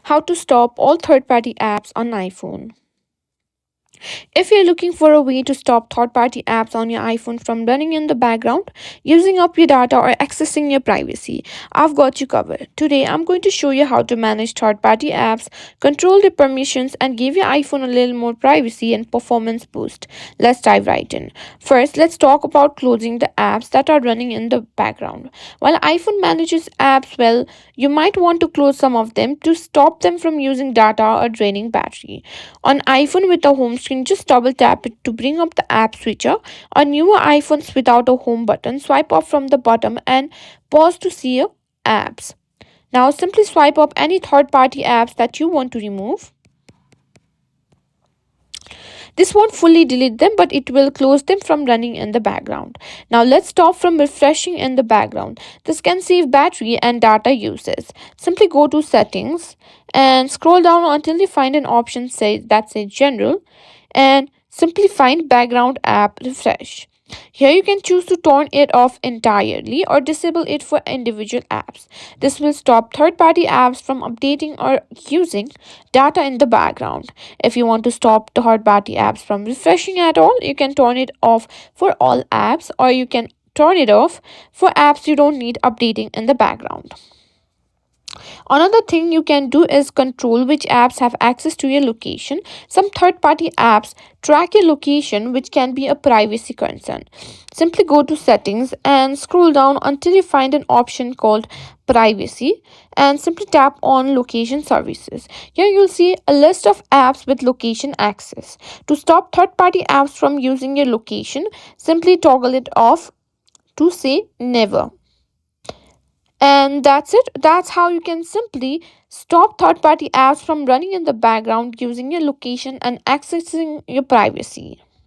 How to stop all third party apps on iPhone. If you're looking for a way to stop third party apps on your iPhone from running in the background, using up your data, or accessing your privacy, I've got you covered. Today, I'm going to show you how to manage third party apps, control the permissions, and give your iPhone a little more privacy and performance boost. Let's dive right in. First, let's talk about closing the apps that are running in the background. While iPhone manages apps well, you might want to close some of them to stop them from using data or draining battery. On iPhone with a home screen, just double tap it to bring up the app switcher. On newer iPhones without a home button, swipe up from the bottom and pause to see your apps. Now simply swipe up any third party apps that you want to remove. This won't fully delete them, but it will close them from running in the background. Now let's stop from refreshing in the background. This can save battery and data uses. Simply go to settings and scroll down until you find an option that says general, and simply find background app refresh. Here you can choose to turn it off entirely or disable it for individual apps. This will stop third-party apps from updating or using data in the background. If you want to stop the third-party apps from refreshing at all, you can turn it off for all apps, or you can turn it off for apps you don't need updating in the background. Another thing you can do is control which apps have access to your location. Some third party apps track your location, which can be a privacy concern. Simply go to settings and scroll down until you find an option called privacy, and simply tap on location services. Here you'll see a list of apps with location access. To stop third party apps from using your location, simply toggle it off to say never. And that's it. That's how you can simply stop third party apps from running in the background using your location and accessing your privacy.